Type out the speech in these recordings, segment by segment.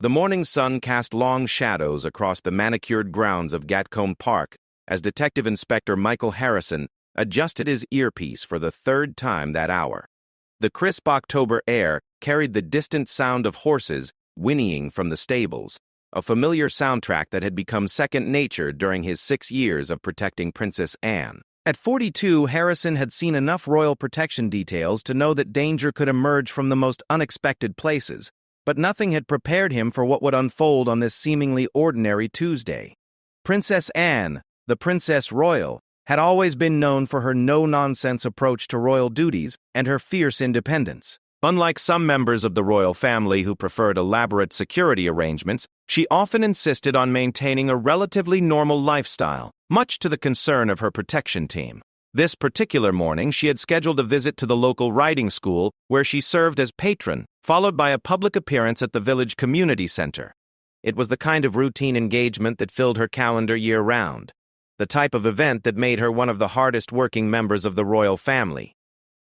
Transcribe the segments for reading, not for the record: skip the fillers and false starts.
The morning sun cast long shadows across the manicured grounds of Gatcombe Park as Detective Inspector Michael Harrison adjusted his earpiece for the third time that hour. The crisp October air carried the distant sound of horses whinnying from the stables, a familiar soundtrack that had become second nature during his 6 years of protecting Princess Anne. At 42, Harrison had seen enough royal protection details to know that danger could emerge from the most unexpected places, but nothing had prepared him for what would unfold on this seemingly ordinary Tuesday. Princess Anne, the Princess Royal, had always been known for her no-nonsense approach to royal duties and her fierce independence. Unlike some members of the royal family who preferred elaborate security arrangements, she often insisted on maintaining a relatively normal lifestyle, much to the concern of her protection team. This particular morning, she had scheduled a visit to the local riding school, where she served as patron, followed by a public appearance at the village community center. It was the kind of routine engagement that filled her calendar year-round, the type of event that made her one of the hardest-working members of the royal family.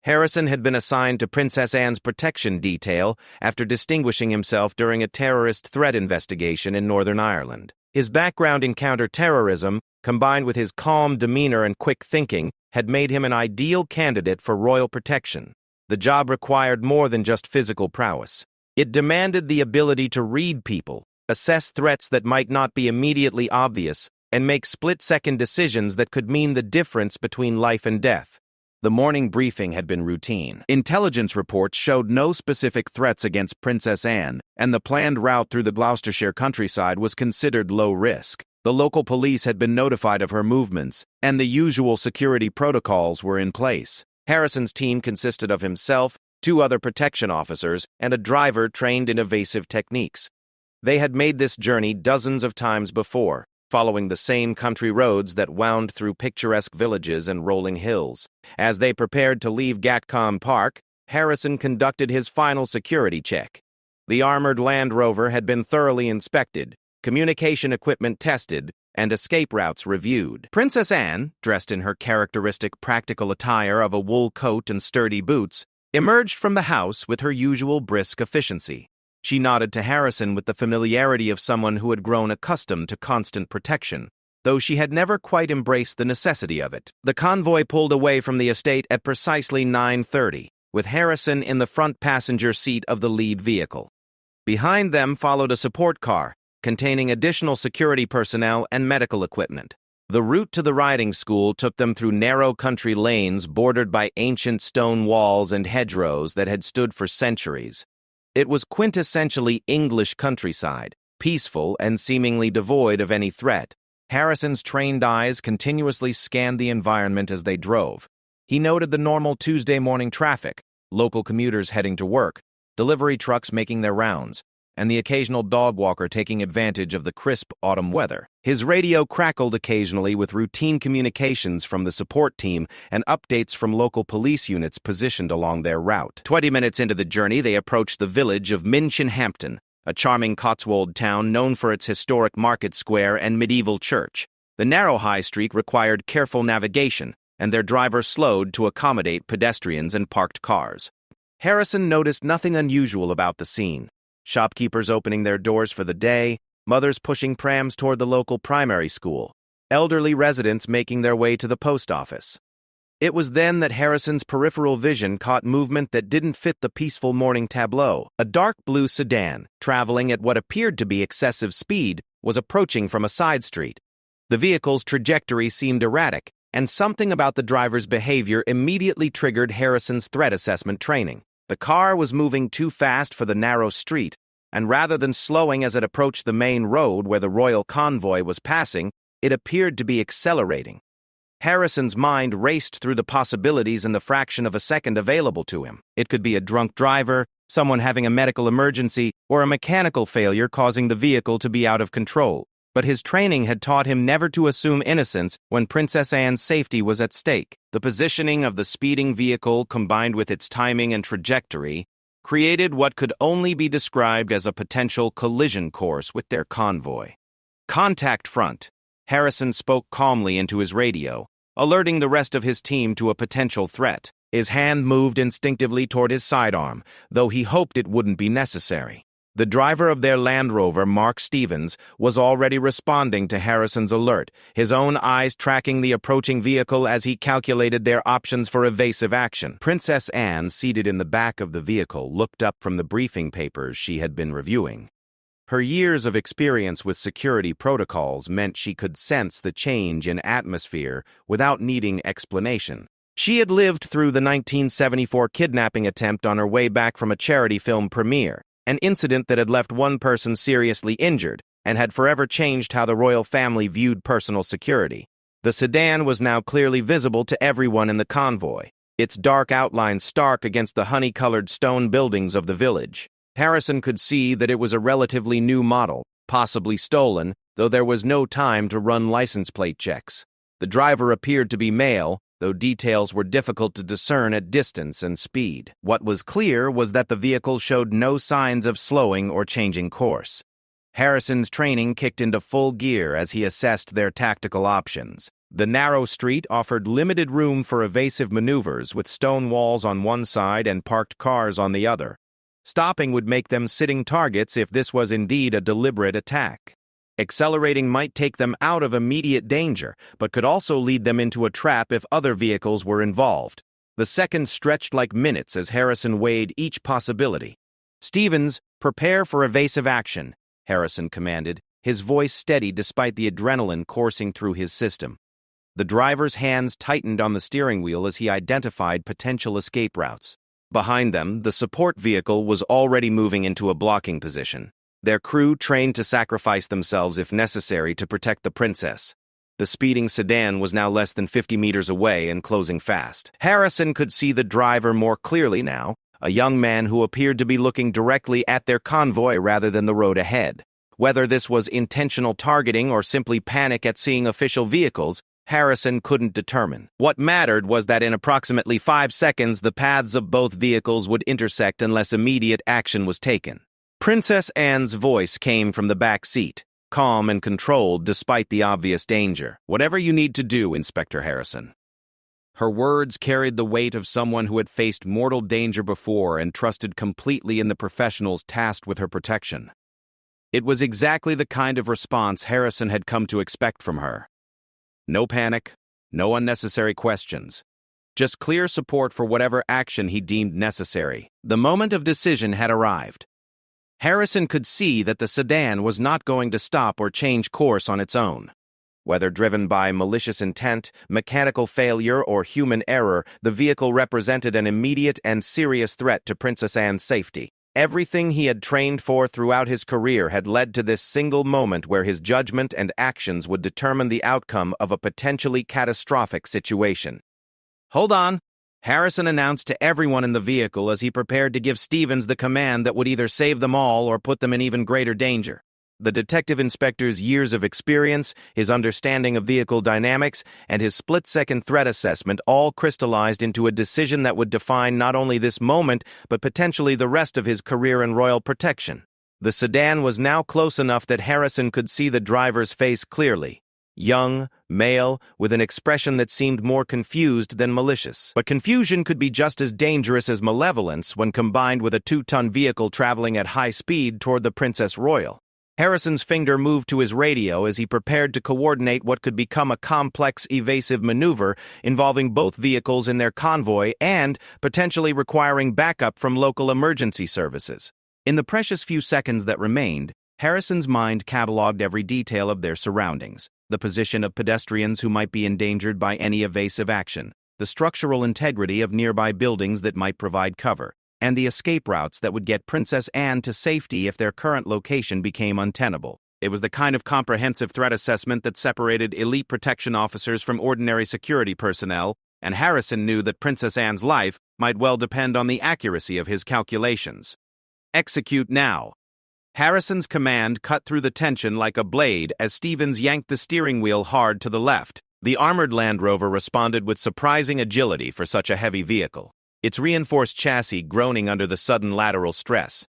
Harrison had been assigned to Princess Anne's protection detail after distinguishing himself during a terrorist threat investigation in Northern Ireland. His background in counter-terrorism, combined with his calm demeanor and quick thinking, had made him an ideal candidate for royal protection. The job required more than just physical prowess. It demanded the ability to read people, assess threats that might not be immediately obvious, and make split-second decisions that could mean the difference between life and death. The morning briefing had been routine. Intelligence reports showed no specific threats against Princess Anne, and the planned route through the Gloucestershire countryside was considered low risk. The local police had been notified of her movements, and the usual security protocols were in place. Harrison's team consisted of himself, 2 other protection officers, and a driver trained in evasive techniques. They had made this journey dozens of times before, following the same country roads that wound through picturesque villages and rolling hills. As they prepared to leave Gatcombe Park, Harrison conducted his final security check. The armored Land Rover had been thoroughly inspected, communication equipment tested, and escape routes reviewed. Princess Anne, dressed in her characteristic practical attire of a wool coat and sturdy boots, emerged from the house with her usual brisk efficiency. She nodded to Harrison with the familiarity of someone who had grown accustomed to constant protection, though she had never quite embraced the necessity of it. The convoy pulled away from the estate at precisely 9:30, with Harrison in the front passenger seat of the lead vehicle. Behind them followed a support car, containing additional security personnel and medical equipment. The route to the riding school took them through narrow country lanes bordered by ancient stone walls and hedgerows that had stood for centuries. It was quintessentially English countryside, peaceful and seemingly devoid of any threat. Harrison's trained eyes continuously scanned the environment as they drove. He noted the normal Tuesday morning traffic, local commuters heading to work, delivery trucks making their rounds, and the occasional dog walker taking advantage of the crisp autumn weather. His radio crackled occasionally with routine communications from the support team and updates from local police units positioned along their route. 20 minutes into the journey, they approached the village of Minchinhampton, a charming Cotswold town known for its historic market square and medieval church. The narrow high street required careful navigation, and their driver slowed to accommodate pedestrians and parked cars. Harrison noticed nothing unusual about the scene. Shopkeepers opening their doors for the day, mothers pushing prams toward the local primary school, elderly residents making their way to the post office. It was then that Harrison's peripheral vision caught movement that didn't fit the peaceful morning tableau. A dark blue sedan, traveling at what appeared to be excessive speed, was approaching from a side street. The vehicle's trajectory seemed erratic, and something about the driver's behavior immediately triggered Harrison's threat assessment training. The car was moving too fast for the narrow street, and rather than slowing as it approached the main road where the royal convoy was passing, it appeared to be accelerating. Harrison's mind raced through the possibilities in the fraction of a second available to him. It could be a drunk driver, someone having a medical emergency, or a mechanical failure causing the vehicle to be out of control. But his training had taught him never to assume innocence when Princess Anne's safety was at stake. The positioning of the speeding vehicle, combined with its timing and trajectory, created what could only be described as a potential collision course with their convoy. "Contact front," Harrison spoke calmly into his radio, alerting the rest of his team to a potential threat. His hand moved instinctively toward his sidearm, though he hoped it wouldn't be necessary. The driver of their Land Rover, Mark Stevens, was already responding to Harrison's alert, his own eyes tracking the approaching vehicle as he calculated their options for evasive action. Princess Anne, seated in the back of the vehicle, looked up from the briefing papers she had been reviewing. Her years of experience with security protocols meant she could sense the change in atmosphere without needing explanation. She had lived through the 1974 kidnapping attempt on her way back from a charity film premiere, an incident that had left one person seriously injured and had forever changed how the royal family viewed personal security. The sedan was now clearly visible to everyone in the convoy, its dark outline stark against the honey-colored stone buildings of the village. Harrison could see that it was a relatively new model, possibly stolen, though there was no time to run license plate checks. The driver appeared to be male, though details were difficult to discern at distance and speed. What was clear was that the vehicle showed no signs of slowing or changing course. Harrison's training kicked into full gear as he assessed their tactical options. The narrow street offered limited room for evasive maneuvers, with stone walls on one side and parked cars on the other. Stopping would make them sitting targets if this was indeed a deliberate attack. Accelerating might take them out of immediate danger, but could also lead them into a trap if other vehicles were involved. The seconds stretched like minutes as Harrison weighed each possibility. "Stevens, prepare for evasive action," Harrison commanded, his voice steady despite the adrenaline coursing through his system. The driver's hands tightened on the steering wheel as he identified potential escape routes. Behind them, the support vehicle was already moving into a blocking position, their crew trained to sacrifice themselves if necessary to protect the princess. The speeding sedan was now less than 50 meters away and closing fast. Harrison could see the driver more clearly now, a young man who appeared to be looking directly at their convoy rather than the road ahead. Whether this was intentional targeting or simply panic at seeing official vehicles, Harrison couldn't determine. What mattered was that in approximately 5 seconds the paths of both vehicles would intersect unless immediate action was taken. Princess Anne's voice came from the back seat, calm and controlled despite the obvious danger. "Whatever you need to do, Inspector Harrison." Her words carried the weight of someone who had faced mortal danger before and trusted completely in the professionals tasked with her protection. It was exactly the kind of response Harrison had come to expect from her. No panic, no unnecessary questions. Just clear support for whatever action he deemed necessary. The moment of decision had arrived. Harrison could see that the sedan was not going to stop or change course on its own. Whether driven by malicious intent, mechanical failure, or human error, the vehicle represented an immediate and serious threat to Princess Anne's safety. Everything he had trained for throughout his career had led to this single moment where his judgment and actions would determine the outcome of a potentially catastrophic situation. "Hold on," Harrison announced to everyone in the vehicle as he prepared to give Stevens the command that would either save them all or put them in even greater danger. The detective inspector's years of experience, his understanding of vehicle dynamics, and his split-second threat assessment all crystallized into a decision that would define not only this moment, but potentially the rest of his career in royal protection. The sedan was now close enough that Harrison could see the driver's face clearly. Young, male, with an expression that seemed more confused than malicious. But confusion could be just as dangerous as malevolence when combined with a 2-ton vehicle traveling at high speed toward the Princess Royal. Harrison's finger moved to his radio as he prepared to coordinate what could become a complex evasive maneuver involving both vehicles in their convoy and potentially requiring backup from local emergency services. In the precious few seconds that remained, Harrison's mind cataloged every detail of their surroundings: the position of pedestrians who might be endangered by any evasive action, the structural integrity of nearby buildings that might provide cover, and the escape routes that would get Princess Anne to safety if their current location became untenable. It was the kind of comprehensive threat assessment that separated elite protection officers from ordinary security personnel, and Harrison knew that Princess Anne's life might well depend on the accuracy of his calculations. "Execute now." Harrison's command cut through the tension like a blade as Stevens yanked the steering wheel hard to the left. The armored Land Rover responded with surprising agility for such a heavy vehicle, its reinforced chassis groaning under the sudden lateral stress.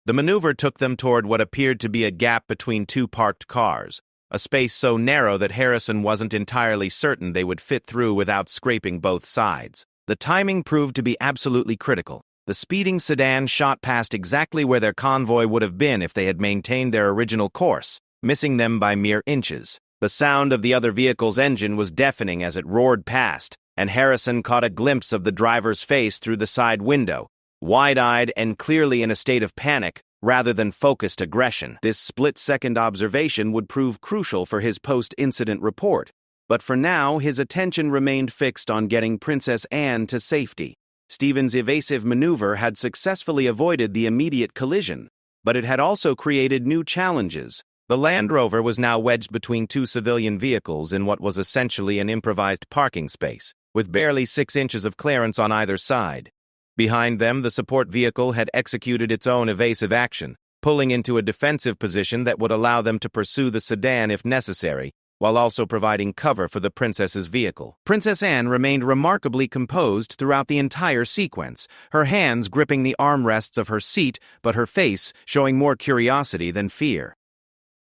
The maneuver took them toward what appeared to be a gap between 2 parked cars, a space so narrow that Harrison wasn't entirely certain they would fit through without scraping both sides. The timing proved to be absolutely critical. The speeding sedan shot past exactly where their convoy would have been if they had maintained their original course, missing them by mere inches. The sound of the other vehicle's engine was deafening as it roared past, and Harrison caught a glimpse of the driver's face through the side window, wide-eyed and clearly in a state of panic rather than focused aggression. This split-second observation would prove crucial for his post-incident report, but for now his attention remained fixed on getting Princess Anne to safety. Stephen's evasive maneuver had successfully avoided the immediate collision, but it had also created new challenges. The Land Rover was now wedged between two civilian vehicles in what was essentially an improvised parking space, with barely 6 inches of clearance on either side. Behind them, the support vehicle had executed its own evasive action, pulling into a defensive position that would allow them to pursue the sedan if necessary, while also providing cover for the princess's vehicle. Princess Anne remained remarkably composed throughout the entire sequence, her hands gripping the armrests of her seat, but her face showing more curiosity than fear.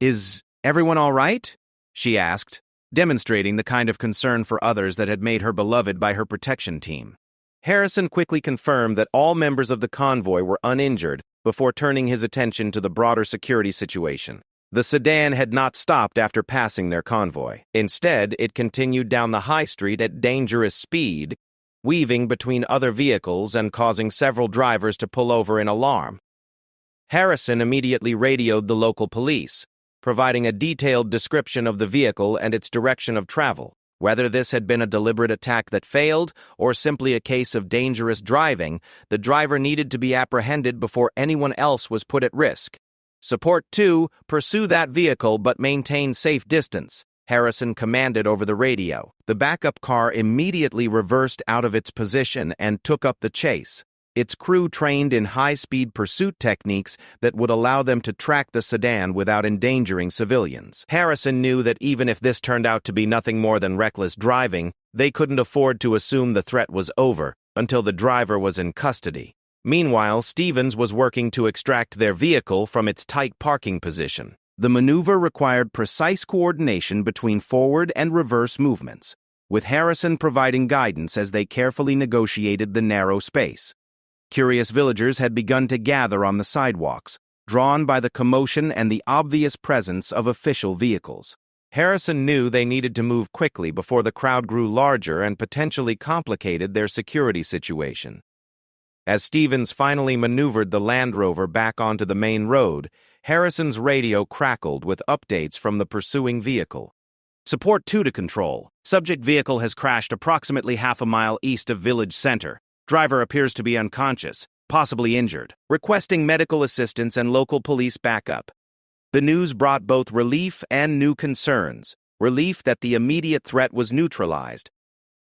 "Is everyone all right?" she asked, demonstrating the kind of concern for others that had made her beloved by her protection team. Harrison quickly confirmed that all members of the convoy were uninjured before turning his attention to the broader security situation. The sedan had not stopped after passing their convoy. Instead, it continued down the high street at dangerous speed, weaving between other vehicles and causing several drivers to pull over in alarm. Harrison immediately radioed the local police, providing a detailed description of the vehicle and its direction of travel. Whether this had been a deliberate attack that failed or simply a case of dangerous driving, the driver needed to be apprehended before anyone else was put at risk. "Support 2, pursue that vehicle but maintain safe distance," Harrison commanded over the radio. The backup car immediately reversed out of its position and took up the chase, its crew trained in high-speed pursuit techniques that would allow them to track the sedan without endangering civilians. Harrison knew that even if this turned out to be nothing more than reckless driving, they couldn't afford to assume the threat was over until the driver was in custody. Meanwhile, Stevens was working to extract their vehicle from its tight parking position. The maneuver required precise coordination between forward and reverse movements, with Harrison providing guidance as they carefully negotiated the narrow space. Curious villagers had begun to gather on the sidewalks, drawn by the commotion and the obvious presence of official vehicles. Harrison knew they needed to move quickly before the crowd grew larger and potentially complicated their security situation. As Stevens finally maneuvered the Land Rover back onto the main road, Harrison's radio crackled with updates from the pursuing vehicle. "Support 2 to control. Subject vehicle has crashed approximately half a mile east of village center. Driver appears to be unconscious, possibly injured. Requesting medical assistance and local police backup." The news brought both relief and new concerns. Relief that the immediate threat was neutralized,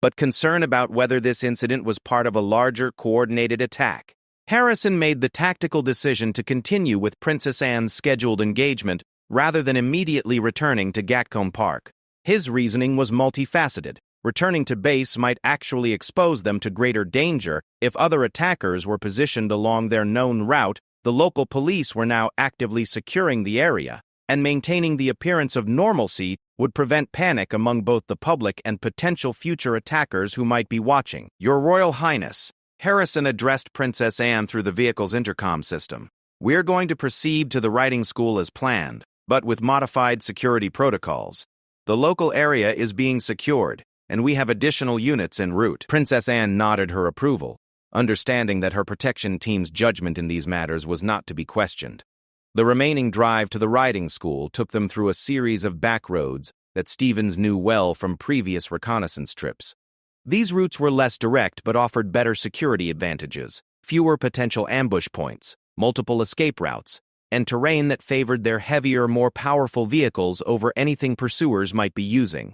but concern about whether this incident was part of a larger, coordinated attack. Harrison made the tactical decision to continue with Princess Anne's scheduled engagement rather than immediately returning to Gatcombe Park. His reasoning was multifaceted. Returning to base might actually expose them to greater danger if other attackers were positioned along their known route. The local police were now actively securing the area, and maintaining the appearance of normalcy would prevent panic among both the public and potential future attackers who might be watching. "Your Royal Highness," Harrison addressed Princess Anne through the vehicle's intercom system. "We're going to proceed to the riding school as planned, but with modified security protocols. The local area is being secured, and we have additional units en route." Princess Anne nodded her approval, understanding that her protection team's judgment in these matters was not to be questioned. The remaining drive to the riding school took them through a series of back roads that Stevens knew well from previous reconnaissance trips. These routes were less direct but offered better security advantages, fewer potential ambush points, multiple escape routes, and terrain that favored their heavier, more powerful vehicles over anything pursuers might be using.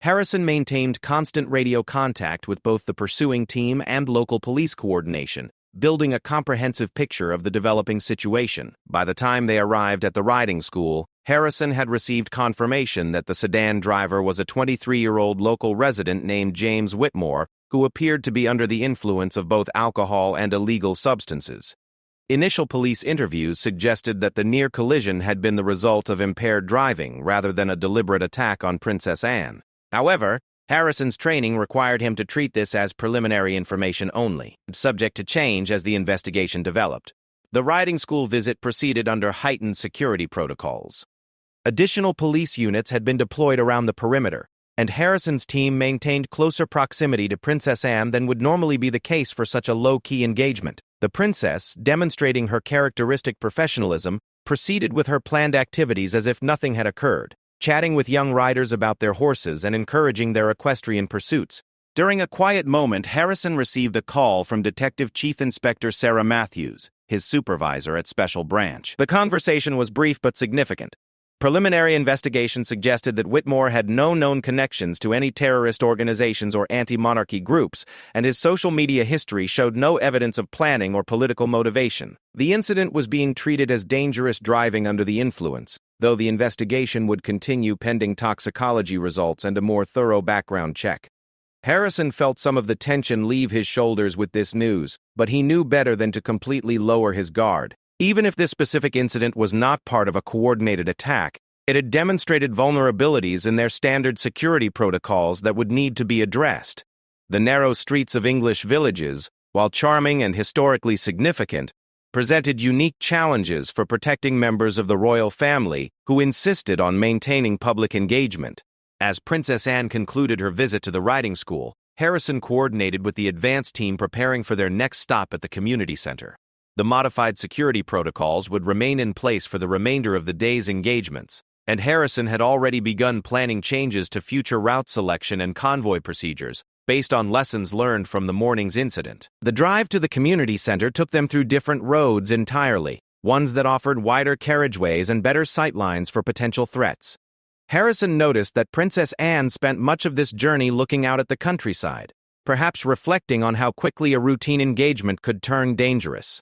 Harrison maintained constant radio contact with both the pursuing team and local police coordination, building a comprehensive picture of the developing situation. By the time they arrived at the riding school, Harrison had received confirmation that the sedan driver was a 23-year-old local resident named James Whitmore, who appeared to be under the influence of both alcohol and illegal substances. Initial police interviews suggested that the near collision had been the result of impaired driving rather than a deliberate attack on Princess Anne. However, Harrison's training required him to treat this as preliminary information only, subject to change as the investigation developed. The riding school visit proceeded under heightened security protocols. Additional police units had been deployed around the perimeter, and Harrison's team maintained closer proximity to Princess Anne than would normally be the case for such a low-key engagement. The princess, demonstrating her characteristic professionalism, proceeded with her planned activities as if nothing had occurred, chatting with young riders about their horses and encouraging their equestrian pursuits. During a quiet moment, Harrison received a call from Detective Chief Inspector Sarah Matthews, his supervisor at Special Branch. The conversation was brief but significant. Preliminary investigation suggested that Whitmore had no known connections to any terrorist organizations or anti-monarchy groups, and his social media history showed no evidence of planning or political motivation. The incident was being treated as dangerous driving under the influence, though the investigation would continue pending toxicology results and a more thorough background check. Harrison felt some of the tension leave his shoulders with this news, but he knew better than to completely lower his guard. Even if this specific incident was not part of a coordinated attack, it had demonstrated vulnerabilities in their standard security protocols that would need to be addressed. The narrow streets of English villages, while charming and historically significant, presented unique challenges for protecting members of the royal family who insisted on maintaining public engagement. As Princess Anne concluded her visit to the riding school, Harrison coordinated with the advance team preparing for their next stop at the community center. The modified security protocols would remain in place for the remainder of the day's engagements, and Harrison had already begun planning changes to future route selection and convoy procedures, based on lessons learned from the morning's incident. The drive to the community center took them through different roads entirely, ones that offered wider carriageways and better sightlines for potential threats. Harrison noticed that Princess Anne spent much of this journey looking out at the countryside, perhaps reflecting on how quickly a routine engagement could turn dangerous.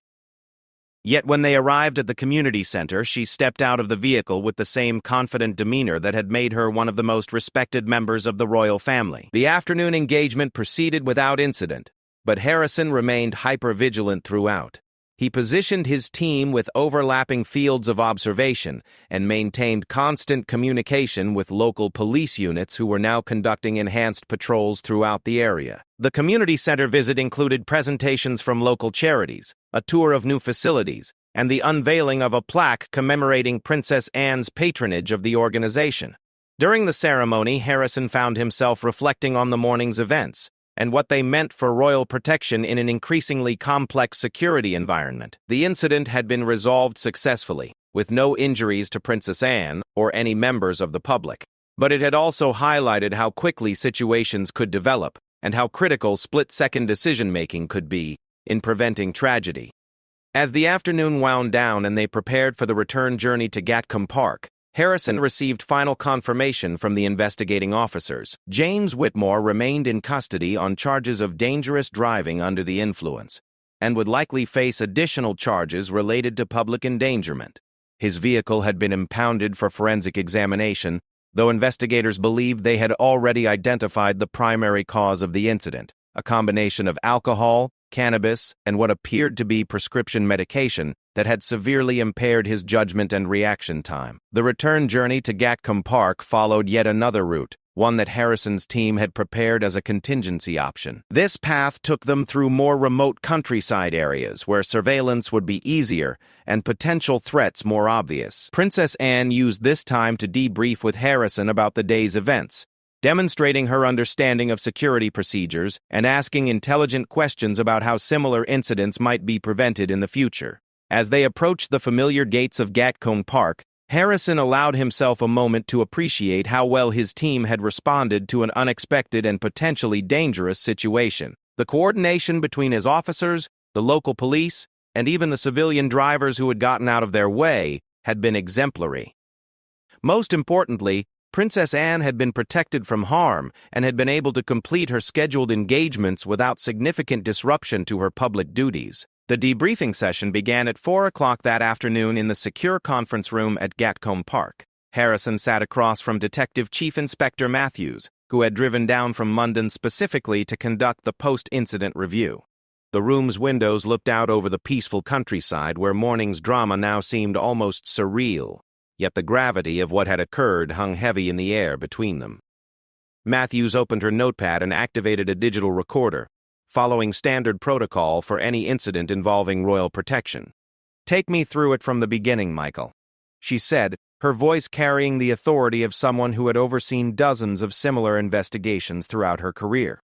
Yet when they arrived at the community center, she stepped out of the vehicle with the same confident demeanor that had made her one of the most respected members of the royal family. The afternoon engagement proceeded without incident, but Harrison remained hyper-vigilant throughout. He positioned his team with overlapping fields of observation and maintained constant communication with local police units who were now conducting enhanced patrols throughout the area. The community center visit included presentations from local charities, a tour of new facilities, and the unveiling of a plaque commemorating Princess Anne's patronage of the organization. During the ceremony, Harrison found himself reflecting on the morning's events and what they meant for royal protection in an increasingly complex security environment. The incident had been resolved successfully, with no injuries to Princess Anne or any members of the public. But it had also highlighted how quickly situations could develop and how critical split-second decision-making could be in preventing tragedy. As the afternoon wound down and they prepared for the return journey to Gatcombe Park, Harrison received final confirmation from the investigating officers. James Whitmore remained in custody on charges of dangerous driving under the influence, and would likely face additional charges related to public endangerment. His vehicle had been impounded for forensic examination, though investigators believed they had already identified the primary cause of the incident, a combination of alcohol, cannabis, and what appeared to be prescription medication that had severely impaired his judgment and reaction time. The return journey to Gatcombe Park followed yet another route, one that Harrison's team had prepared as a contingency option. This path took them through more remote countryside areas where surveillance would be easier and potential threats more obvious. Princess Anne used this time to debrief with Harrison about the day's events, demonstrating her understanding of security procedures and asking intelligent questions about how similar incidents might be prevented in the future. As they approached the familiar gates of Gatcombe Park, Harrison allowed himself a moment to appreciate how well his team had responded to an unexpected and potentially dangerous situation. The coordination between his officers, the local police, and even the civilian drivers who had gotten out of their way had been exemplary. Most importantly, Princess Anne had been protected from harm and had been able to complete her scheduled engagements without significant disruption to her public duties. The debriefing session began at 4 o'clock that afternoon in the secure conference room at Gatcombe Park. Harrison sat across from Detective Chief Inspector Matthews, who had driven down from London specifically to conduct the post-incident review. The room's windows looked out over the peaceful countryside where morning's drama now seemed almost surreal, yet the gravity of what had occurred hung heavy in the air between them. Matthews opened her notepad and activated a digital recorder, following standard protocol for any incident involving royal protection. "Take me through it from the beginning, Michael," she said, her voice carrying the authority of someone who had overseen dozens of similar investigations throughout her career.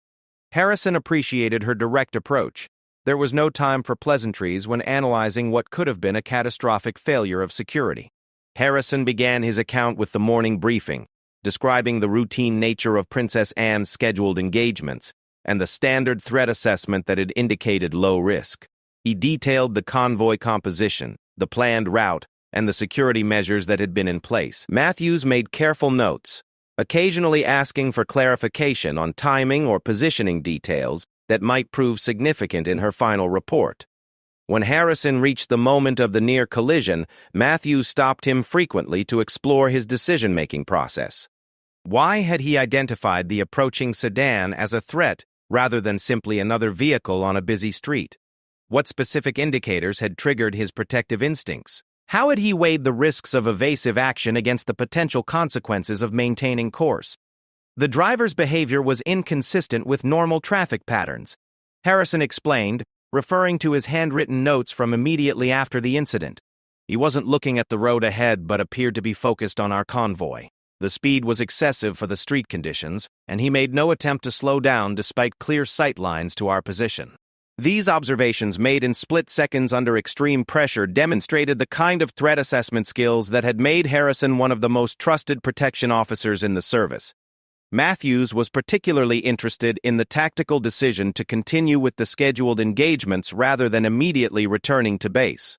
Harrison appreciated her direct approach. There was no time for pleasantries when analyzing what could have been a catastrophic failure of security. Harrison began his account with the morning briefing, describing the routine nature of Princess Anne's scheduled engagements and the standard threat assessment that had indicated low risk. He detailed the convoy composition, the planned route, and the security measures that had been in place. Matthews made careful notes, occasionally asking for clarification on timing or positioning details that might prove significant in her final report. When Harrison reached the moment of the near collision, Matthews stopped him frequently to explore his decision-making process. Why had he identified the approaching sedan as a threat rather than simply another vehicle on a busy street? What specific indicators had triggered his protective instincts? How had he weighed the risks of evasive action against the potential consequences of maintaining course? The driver's behavior was inconsistent with normal traffic patterns, Harrison explained, referring to his handwritten notes from immediately after the incident. He wasn't looking at the road ahead but appeared to be focused on our convoy. The speed was excessive for the street conditions, and he made no attempt to slow down despite clear sight lines to our position. These observations, made in split seconds under extreme pressure, demonstrated the kind of threat assessment skills that had made Harrison one of the most trusted protection officers in the service. Matthews was particularly interested in the tactical decision to continue with the scheduled engagements rather than immediately returning to base.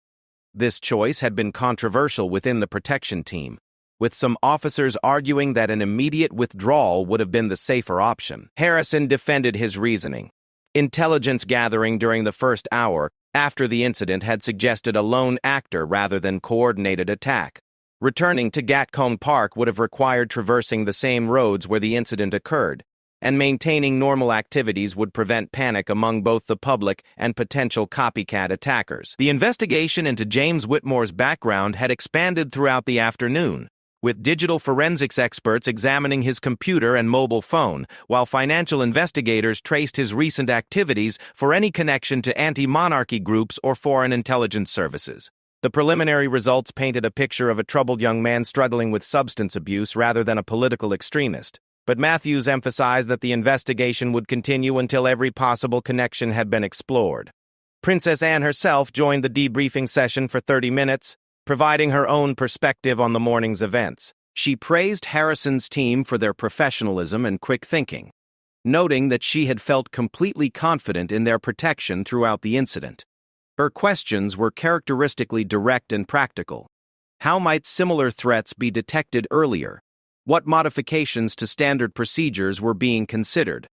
This choice had been controversial within the protection team, with some officers arguing that an immediate withdrawal would have been the safer option. Harrison defended his reasoning. Intelligence gathering during the first hour after the incident had suggested a lone actor rather than coordinated attack. Returning to Gatcombe Park would have required traversing the same roads where the incident occurred, and maintaining normal activities would prevent panic among both the public and potential copycat attackers. The investigation into James Whitmore's background had expanded throughout the afternoon, with digital forensics experts examining his computer and mobile phone, while financial investigators traced his recent activities for any connection to anti-monarchy groups or foreign intelligence services. The preliminary results painted a picture of a troubled young man struggling with substance abuse rather than a political extremist, but Matthews emphasized that the investigation would continue until every possible connection had been explored. Princess Anne herself joined the debriefing session for 30 minutes, providing her own perspective on the morning's events. She praised Harrison's team for their professionalism and quick thinking, noting that she had felt completely confident in their protection throughout the incident. Her questions were characteristically direct and practical. How might similar threats be detected earlier? What modifications to standard procedures were being considered?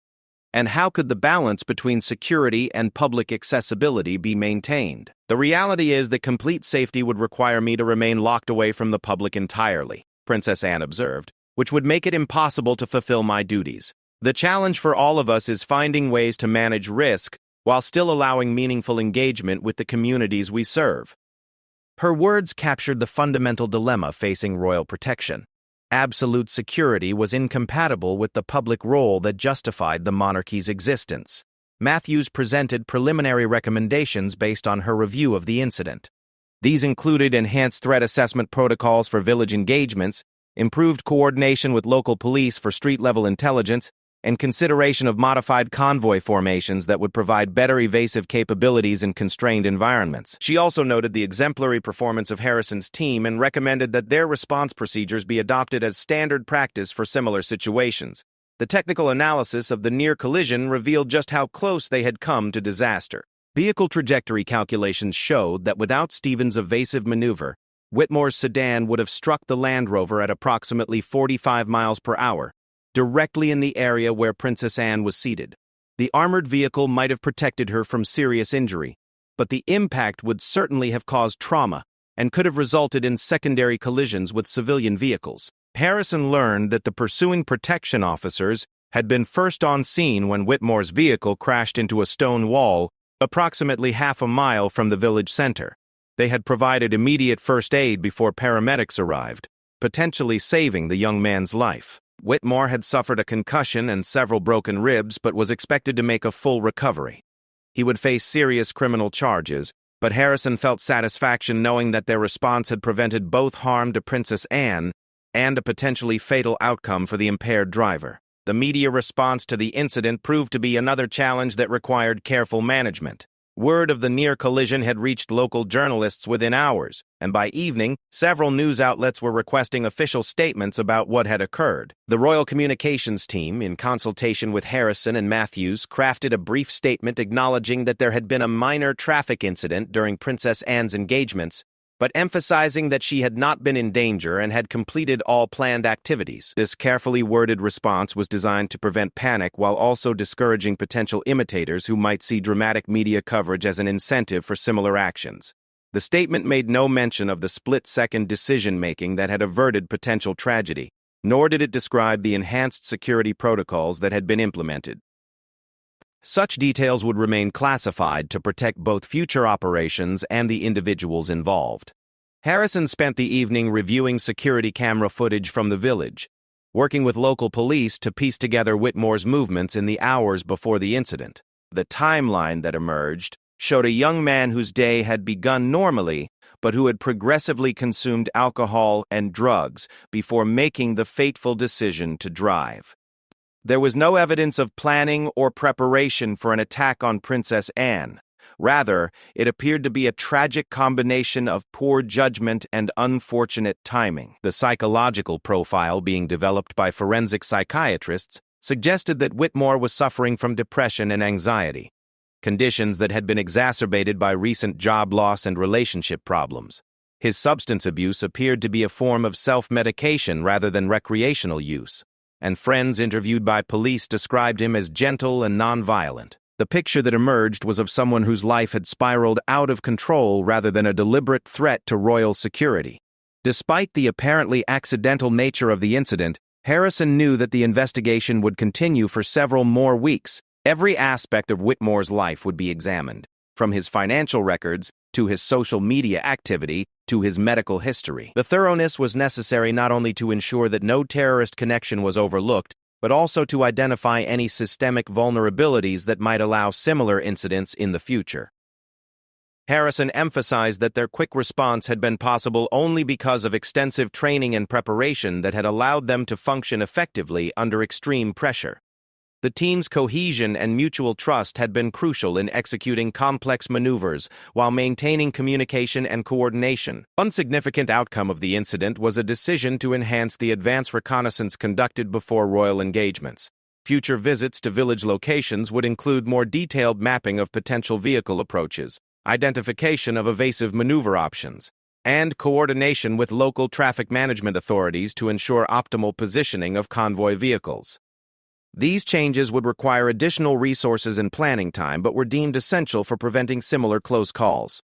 And how could the balance between security and public accessibility be maintained? The reality is that complete safety would require me to remain locked away from the public entirely, Princess Anne observed, which would make it impossible to fulfill my duties. The challenge for all of us is finding ways to manage risk while still allowing meaningful engagement with the communities we serve. Her words captured the fundamental dilemma facing royal protection. Absolute security was incompatible with the public role that justified the monarchy's existence. Matthews presented preliminary recommendations based on her review of the incident. These included enhanced threat assessment protocols for village engagements, improved coordination with local police for street-level intelligence, and consideration of modified convoy formations that would provide better evasive capabilities in constrained environments. She also noted the exemplary performance of Harrison's team and recommended that their response procedures be adopted as standard practice for similar situations. The technical analysis of the near collision revealed just how close they had come to disaster. Vehicle trajectory calculations showed that without Stevens' evasive maneuver, Whitmore's sedan would have struck the Land Rover at approximately 45 miles per hour, directly in the area where Princess Anne was seated. The armored vehicle might have protected her from serious injury, but the impact would certainly have caused trauma and could have resulted in secondary collisions with civilian vehicles. Harrison learned that the pursuing protection officers had been first on scene when Whitmore's vehicle crashed into a stone wall approximately half a mile from the village center. They had provided immediate first aid before paramedics arrived, potentially saving the young man's life. Whitmore had suffered a concussion and several broken ribs but was expected to make a full recovery. He would face serious criminal charges, but Harrison felt satisfaction knowing that their response had prevented both harm to Princess Anne and a potentially fatal outcome for the impaired driver. The media response to the incident proved to be another challenge that required careful management. Word of the near collision had reached local journalists within hours, and by evening, several news outlets were requesting official statements about what had occurred. The Royal Communications team, in consultation with Harrison and Matthews, crafted a brief statement acknowledging that there had been a minor traffic incident during Princess Anne's engagements, but emphasizing that she had not been in danger and had completed all planned activities. This carefully worded response was designed to prevent panic while also discouraging potential imitators who might see dramatic media coverage as an incentive for similar actions. The statement made no mention of the split-second decision-making that had averted potential tragedy, nor did it describe the enhanced security protocols that had been implemented. Such details would remain classified to protect both future operations and the individuals involved. Harrison spent the evening reviewing security camera footage from the village, working with local police to piece together Whitmore's movements in the hours before the incident. The timeline that emerged showed a young man whose day had begun normally, but who had progressively consumed alcohol and drugs before making the fateful decision to drive. There was no evidence of planning or preparation for an attack on Princess Anne. Rather, it appeared to be a tragic combination of poor judgment and unfortunate timing. The psychological profile being developed by forensic psychiatrists suggested that Whitmore was suffering from depression and anxiety, conditions that had been exacerbated by recent job loss and relationship problems. His substance abuse appeared to be a form of self-medication rather than recreational use, and friends interviewed by police described him as gentle and nonviolent. The picture that emerged was of someone whose life had spiraled out of control rather than a deliberate threat to royal security. Despite the apparently accidental nature of the incident, Harrison knew that the investigation would continue for several more weeks. Every aspect of Whitmore's life would be examined, from his financial records to his social media activity to his medical history. The thoroughness was necessary not only to ensure that no terrorist connection was overlooked, but also to identify any systemic vulnerabilities that might allow similar incidents in the future. Harrison emphasized that their quick response had been possible only because of extensive training and preparation that had allowed them to function effectively under extreme pressure. The team's cohesion and mutual trust had been crucial in executing complex maneuvers while maintaining communication and coordination. One significant outcome of the incident was a decision to enhance the advance reconnaissance conducted before royal engagements. Future visits to village locations would include more detailed mapping of potential vehicle approaches, identification of evasive maneuver options, and coordination with local traffic management authorities to ensure optimal positioning of convoy vehicles. These changes would require additional resources and planning time, but were deemed essential for preventing similar close calls.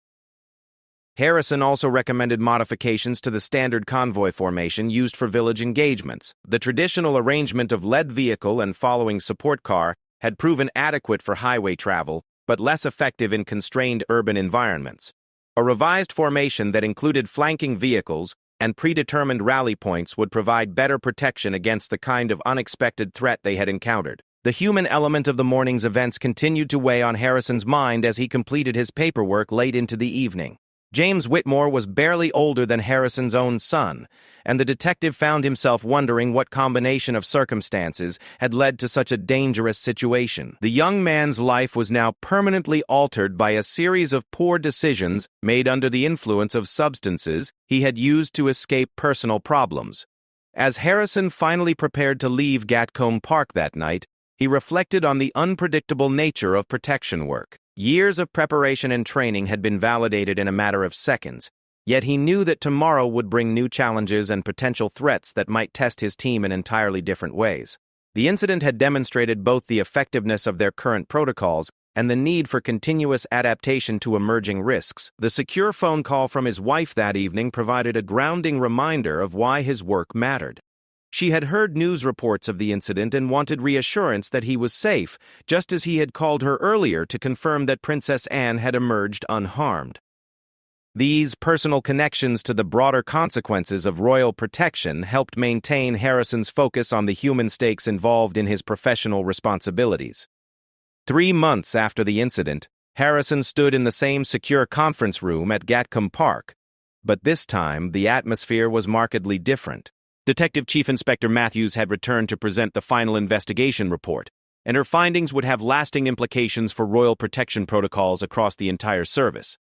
Harrison also recommended modifications to the standard convoy formation used for village engagements. The traditional arrangement of led vehicle and following support car had proven adequate for highway travel, but less effective in constrained urban environments. A revised formation that included flanking vehicles and predetermined rally points would provide better protection against the kind of unexpected threat they had encountered. The human element of the morning's events continued to weigh on Harrison's mind as he completed his paperwork late into the evening. James Whitmore was barely older than Harrison's own son, and the detective found himself wondering what combination of circumstances had led to such a dangerous situation. The young man's life was now permanently altered by a series of poor decisions made under the influence of substances he had used to escape personal problems. As Harrison finally prepared to leave Gatcombe Park that night, he reflected on the unpredictable nature of protection work. Years of preparation and training had been validated in a matter of seconds, yet he knew that tomorrow would bring new challenges and potential threats that might test his team in entirely different ways. The incident had demonstrated both the effectiveness of their current protocols and the need for continuous adaptation to emerging risks. The secure phone call from his wife that evening provided a grounding reminder of why his work mattered. She had heard news reports of the incident and wanted reassurance that he was safe, just as he had called her earlier to confirm that Princess Anne had emerged unharmed. These personal connections to the broader consequences of royal protection helped maintain Harrison's focus on the human stakes involved in his professional responsibilities. 3 months after the incident, Harrison stood in the same secure conference room at Gatcombe Park, but this time the atmosphere was markedly different. Detective Chief Inspector Matthews had returned to present the final investigation report, and her findings would have lasting implications for royal protection protocols across the entire service.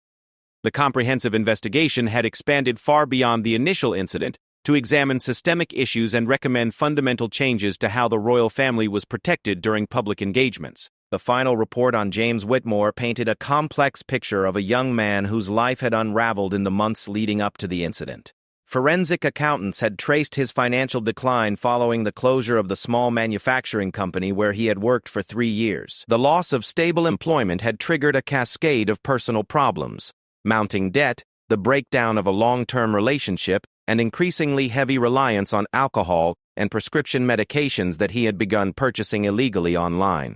The comprehensive investigation had expanded far beyond the initial incident to examine systemic issues and recommend fundamental changes to how the royal family was protected during public engagements. The final report on James Whitmore painted a complex picture of a young man whose life had unraveled in the months leading up to the incident. Forensic accountants had traced his financial decline following the closure of the small manufacturing company where he had worked for 3 years. The loss of stable employment had triggered a cascade of personal problems: mounting debt, the breakdown of a long-term relationship, and increasingly heavy reliance on alcohol and prescription medications that he had begun purchasing illegally online.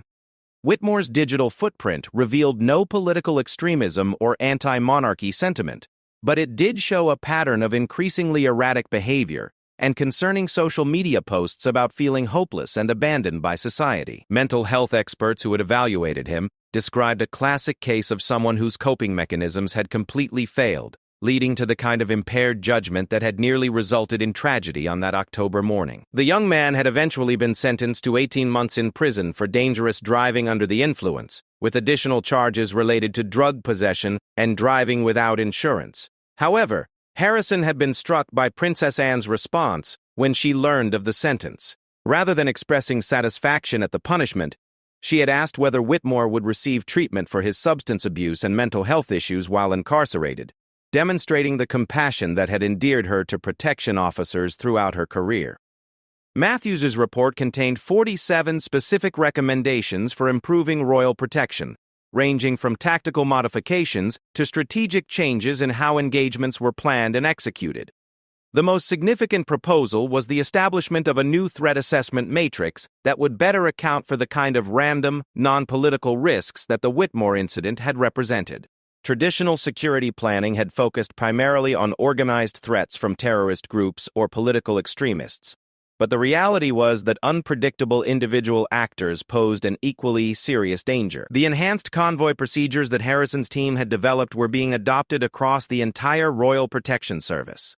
Whitmore's digital footprint revealed no political extremism or anti-monarchy sentiment, but it did show a pattern of increasingly erratic behavior and concerning social media posts about feeling hopeless and abandoned by society. Mental health experts who had evaluated him described a classic case of someone whose coping mechanisms had completely failed, leading to the kind of impaired judgment that had nearly resulted in tragedy on that October morning. The young man had eventually been sentenced to 18 months in prison for dangerous driving under the influence, with additional charges related to drug possession and driving without insurance. However, Harrison had been struck by Princess Anne's response when she learned of the sentence. Rather than expressing satisfaction at the punishment, she had asked whether Whitmore would receive treatment for his substance abuse and mental health issues while incarcerated, demonstrating the compassion that had endeared her to protection officers throughout her career. Matthews's report contained 47 specific recommendations for improving royal protection, ranging from tactical modifications to strategic changes in how engagements were planned and executed. The most significant proposal was the establishment of a new threat assessment matrix that would better account for the kind of random, non-political risks that the Whitmore incident had represented. Traditional security planning had focused primarily on organized threats from terrorist groups or political extremists, but the reality was that unpredictable individual actors posed an equally serious danger. The enhanced convoy procedures that Harrison's team had developed were being adopted across the entire Royal Protection Service.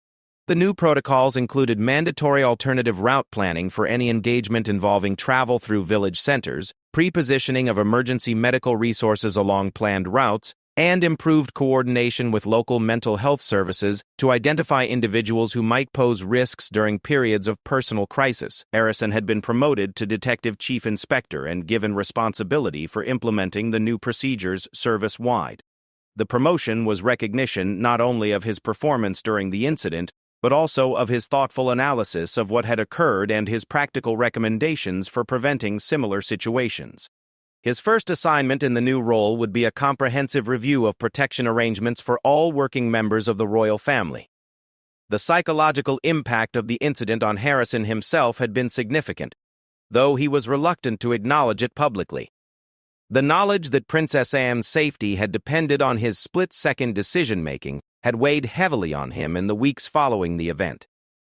The new protocols included mandatory alternative route planning for any engagement involving travel through village centers, pre-positioning of emergency medical resources along planned routes, and improved coordination with local mental health services to identify individuals who might pose risks during periods of personal crisis. Harrison had been promoted to Detective Chief Inspector and given responsibility for implementing the new procedures service-wide. The promotion was recognition not only of his performance during the incident, but also of his thoughtful analysis of what had occurred and his practical recommendations for preventing similar situations. His first assignment in the new role would be a comprehensive review of protection arrangements for all working members of the royal family. The psychological impact of the incident on Harrison himself had been significant, though he was reluctant to acknowledge it publicly. The knowledge that Princess Anne's safety had depended on his split-second decision-making had weighed heavily on him in the weeks following the event.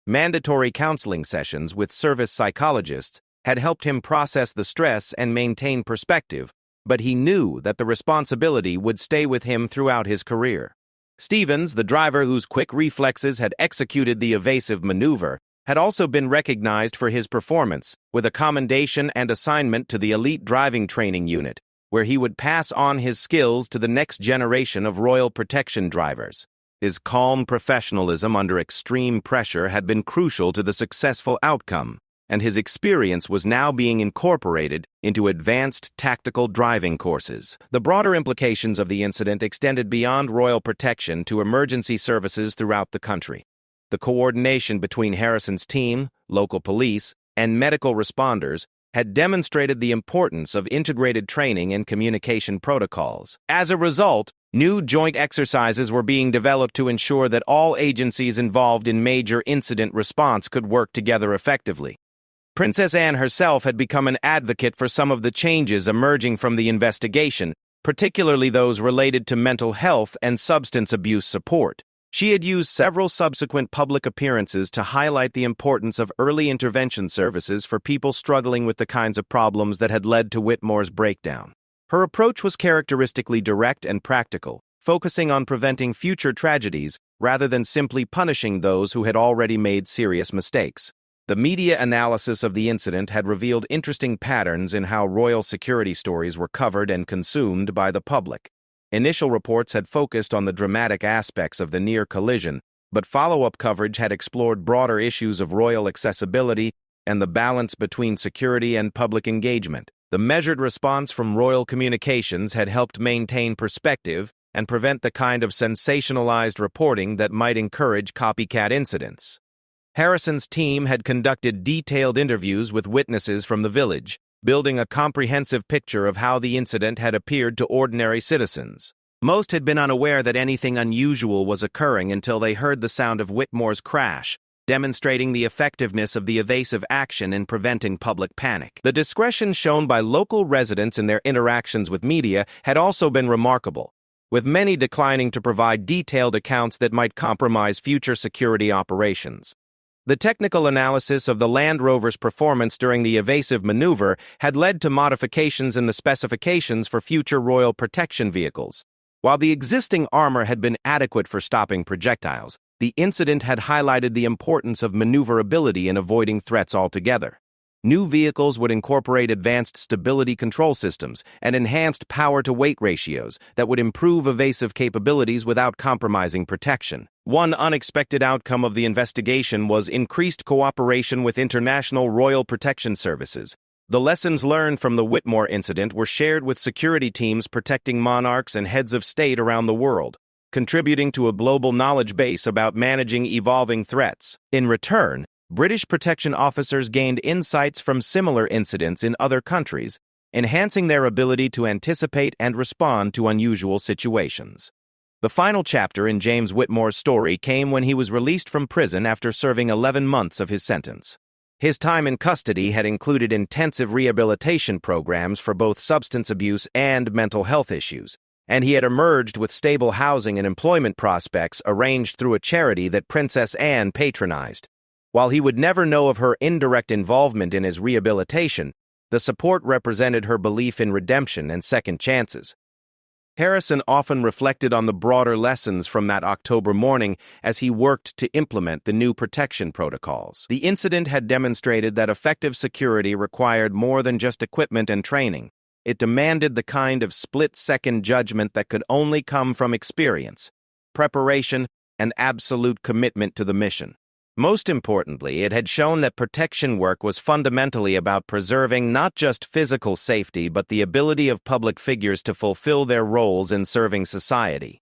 Mandatory counseling sessions with service psychologists had helped him process the stress and maintain perspective, but he knew that the responsibility would stay with him throughout his career. Stevens, the driver whose quick reflexes had executed the evasive maneuver, had also been recognized for his performance, with a commendation and assignment to the elite driving training unit, where he would pass on his skills to the next generation of royal protection drivers. His calm professionalism under extreme pressure had been crucial to the successful outcome, and his experience was now being incorporated into advanced tactical driving courses. The broader implications of the incident extended beyond royal protection to emergency services throughout the country. The coordination between Harrison's team, local police, and medical responders had demonstrated the importance of integrated training and communication protocols. As a result, new joint exercises were being developed to ensure that all agencies involved in major incident response could work together effectively. Princess Anne herself had become an advocate for some of the changes emerging from the investigation, particularly those related to mental health and substance abuse support. She had used several subsequent public appearances to highlight the importance of early intervention services for people struggling with the kinds of problems that had led to Whitmore's breakdown. Her approach was characteristically direct and practical, focusing on preventing future tragedies rather than simply punishing those who had already made serious mistakes. The media analysis of the incident had revealed interesting patterns in how royal security stories were covered and consumed by the public. Initial reports had focused on the dramatic aspects of the near collision, but follow-up coverage had explored broader issues of royal accessibility and the balance between security and public engagement. The measured response from royal communications had helped maintain perspective and prevent the kind of sensationalized reporting that might encourage copycat incidents. Harrison's team had conducted detailed interviews with witnesses from the village, building a comprehensive picture of how the incident had appeared to ordinary citizens. Most had been unaware that anything unusual was occurring until they heard the sound of Whitmore's crash, demonstrating the effectiveness of the evasive action in preventing public panic. The discretion shown by local residents in their interactions with media had also been remarkable, with many declining to provide detailed accounts that might compromise future security operations. The technical analysis of the Land Rover's performance during the evasive maneuver had led to modifications in the specifications for future royal protection vehicles. While the existing armor had been adequate for stopping projectiles, the incident had highlighted the importance of maneuverability in avoiding threats altogether. New vehicles would incorporate advanced stability control systems and enhanced power-to-weight ratios that would improve evasive capabilities without compromising protection. One unexpected outcome of the investigation was increased cooperation with international royal protection services. The lessons learned from the Whitmore incident were shared with security teams protecting monarchs and heads of state around the world, contributing to a global knowledge base about managing evolving threats. In return, British protection officers gained insights from similar incidents in other countries, enhancing their ability to anticipate and respond to unusual situations. The final chapter in James Whitmore's story came when he was released from prison after serving 11 months of his sentence. His time in custody had included intensive rehabilitation programs for both substance abuse and mental health issues, and he had emerged with stable housing and employment prospects arranged through a charity that Princess Anne patronized. While he would never know of her indirect involvement in his rehabilitation, the support represented her belief in redemption and second chances. Harrison often reflected on the broader lessons from that October morning as he worked to implement the new protection protocols. The incident had demonstrated that effective security required more than just equipment and training. It demanded the kind of split-second judgment that could only come from experience, preparation, and absolute commitment to the mission. Most importantly, it had shown that protection work was fundamentally about preserving not just physical safety but the ability of public figures to fulfill their roles in serving society.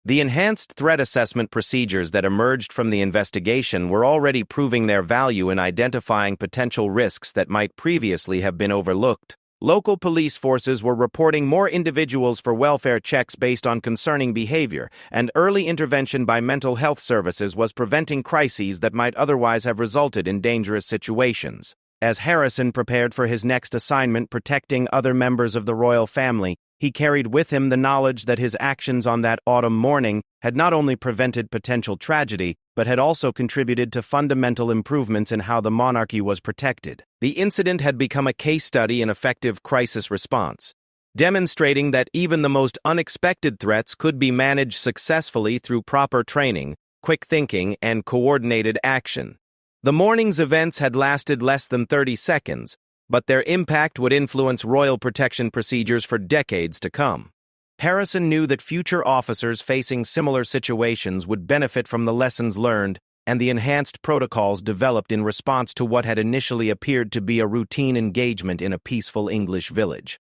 The enhanced threat assessment procedures that emerged from the investigation were already proving their value in identifying potential risks that might previously have been overlooked. Local police forces were reporting more individuals for welfare checks based on concerning behavior, and early intervention by mental health services was preventing crises that might otherwise have resulted in dangerous situations. As Harrison prepared for his next assignment protecting other members of the royal family, he carried with him the knowledge that his actions on that autumn morning had not only prevented potential tragedy, but had also contributed to fundamental improvements in how the monarchy was protected. The incident had become a case study in effective crisis response, demonstrating that even the most unexpected threats could be managed successfully through proper training, quick thinking, and coordinated action. The morning's events had lasted less than 30 seconds, but their impact would influence royal protection procedures for decades to come. Harrison knew that future officers facing similar situations would benefit from the lessons learned and the enhanced protocols developed in response to what had initially appeared to be a routine engagement in a peaceful English village.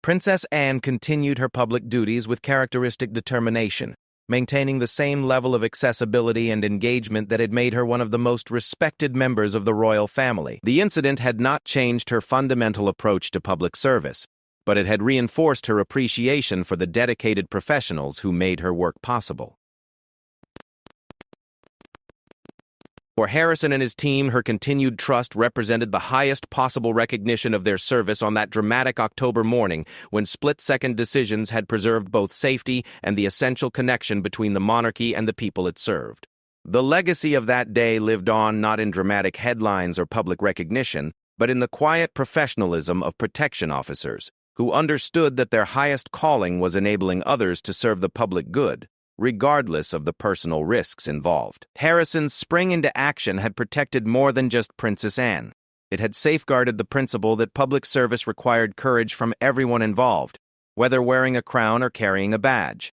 Princess Anne continued her public duties with characteristic determination, maintaining the same level of accessibility and engagement that had made her one of the most respected members of the royal family. The incident had not changed her fundamental approach to public service, but it had reinforced her appreciation for the dedicated professionals who made her work possible. For Harrison and his team, her continued trust represented the highest possible recognition of their service on that dramatic October morning when split-second decisions had preserved both safety and the essential connection between the monarchy and the people it served. The legacy of that day lived on not in dramatic headlines or public recognition, but in the quiet professionalism of protection officers, who understood that their highest calling was enabling others to serve the public good, regardless of the personal risks involved. Harrison's spring into action had protected more than just Princess Anne. It had safeguarded the principle that public service required courage from everyone involved, whether wearing a crown or carrying a badge.